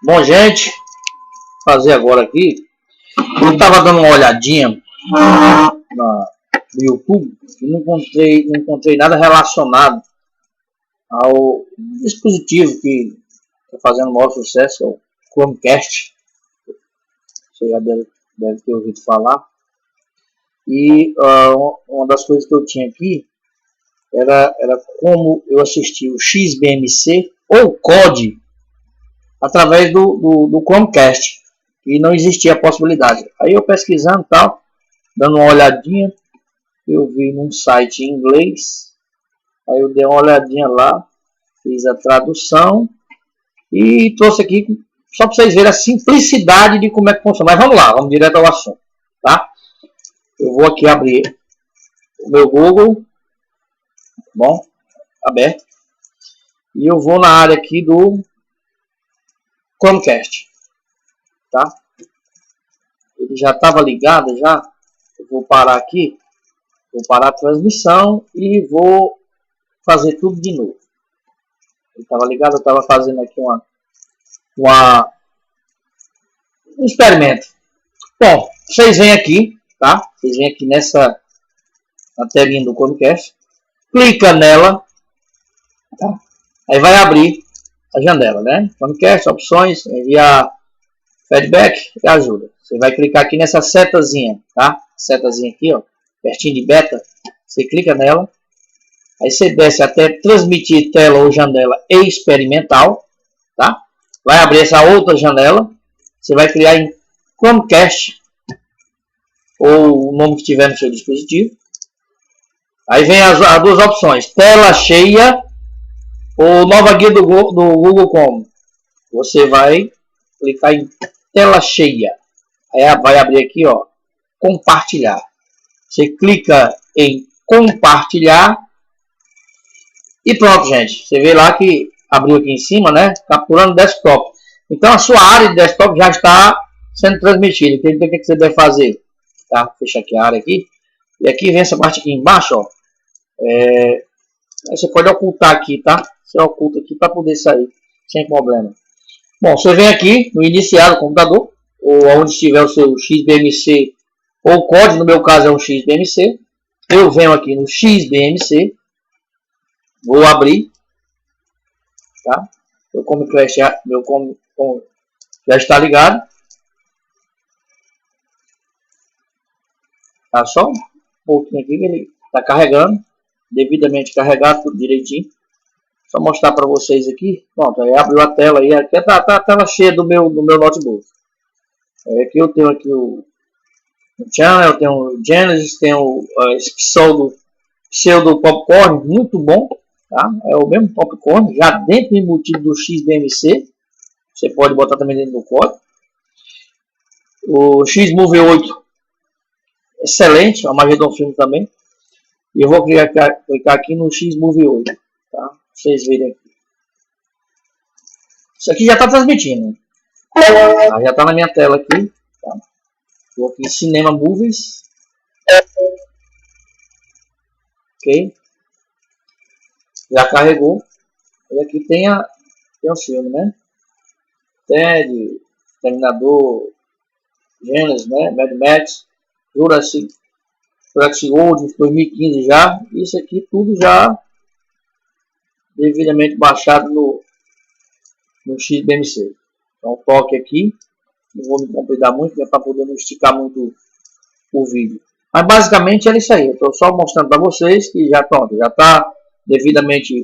Bom, gente, fazer agora aqui. Eu estava dando uma olhadinha no YouTube e não encontrei nada relacionado ao dispositivo que está fazendo o maior sucesso, é o Chromecast. Você já deve ter ouvido falar. E uma das coisas que eu tinha aqui era como eu assistir o XBMC ou COD através do Chromecast. E não existia a possibilidade. Aí eu pesquisando tal, dando uma olhadinha, eu vi num site em inglês. Aí eu dei uma olhadinha lá, fiz a tradução e trouxe aqui só para vocês verem a simplicidade de como é que funciona. Mas vamos lá, vamos direto ao assunto, tá? Eu vou aqui abrir o meu Google, bom, aberto, e eu vou na área aqui do Chromecast, tá? Ele já estava ligado já. Eu vou parar aqui, vou parar a transmissão e vou fazer tudo de novo. Ele estava ligado, eu estava fazendo aqui um experimento. Bom, vocês vêm aqui, tá? Vocês vêm aqui na telinha do Chromecast, clica nela, tá? Aí vai abrir a janela, né? Chromecast, opções, enviar feedback e ajuda. Você vai clicar aqui nessa setazinha, tá? Setazinha aqui, ó, pertinho de beta. Você clica nela. Aí você desce até transmitir tela ou janela experimental, tá? Vai abrir essa outra janela. Você vai criar em Chromecast ou o nome que tiver no seu dispositivo. Aí vem as duas opções: tela cheia ou nova guia do Google Chrome. Você vai clicar em tela cheia. Aí vai abrir aqui, ó, compartilhar. Você clica em compartilhar e pronto, gente. Você vê lá que abriu aqui em cima, né? Capturando desktop. Então a sua área de desktop já está sendo transmitida. O que você deve fazer? Tá? Fecha aqui a área aqui. E aqui vem essa parte aqui embaixo, ó. Aí você pode ocultar aqui, tá? Você oculta aqui para poder sair sem problema. Bom, você vem aqui no iniciar do computador, ou onde estiver o seu XBMC ou COD, no meu caso é um XBMC. Eu venho aqui no XBMC, vou abrir, tá? Meu Chromecast já está ligado. Tá só um pouquinho aqui que ele está carregando, devidamente carregado, tudo direitinho. Só mostrar para vocês aqui. Pronto, aí abriu a tela aí. Aqui tá a tela cheia do meu notebook. Aqui eu tenho aqui o Channel, eu tenho o Genesis, tenho o pseudo Popcorn, muito bom, tá? É o mesmo Popcorn, já dentro embutido do XBMC. Você pode botar também dentro do código. O Xmovie 8, excelente, é o Magedon Film também. E eu vou clicar aqui no Xmovie 8, tá? Vocês verem aqui. Isso aqui já está transmitindo. Já está na minha tela aqui. Tá? Vou aqui em Cinema Movies. Ok. Já carregou. E aqui tem o filme, né? Ted, Terminador, Genesis, né? Mad Max, Jurassic World 2015 já. Isso aqui tudo já devidamente baixado no XBMC. Então toque aqui, não vou me complicar muito, é para poder não esticar muito o vídeo. Mas basicamente é isso aí, eu estou só mostrando para vocês que já está devidamente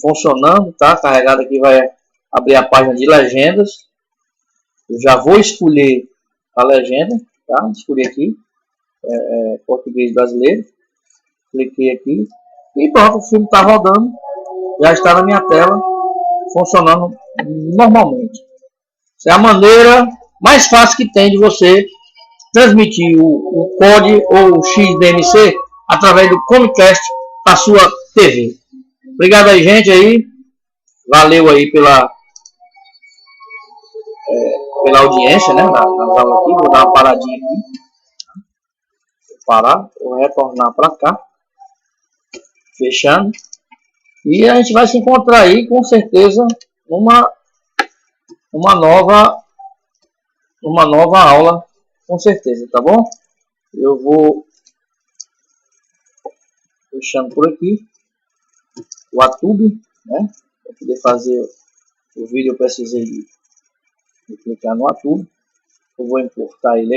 funcionando, tá? Carregado aqui, vai abrir a página de legendas. Eu já vou escolher a legenda, tá? Escolhi aqui, português brasileiro. Cliquei aqui e pronto, o filme está rodando. Já está na minha tela, funcionando normalmente. Essa é a maneira mais fácil que tem de você transmitir o COD ou o XBMC através do Chromecast para sua TV. Obrigado aí, gente, aí. Valeu aí pela audiência, né? Na aula aqui. Vou dar uma paradinha aqui. Vou parar, vou retornar para cá. Fechando. E a gente vai se encontrar aí, com certeza, numa uma nova aula, com certeza, tá bom? Eu vou fechando por aqui o Atube, né? Para poder fazer o vídeo, eu precisei de clicar no Atube. Eu vou importar ele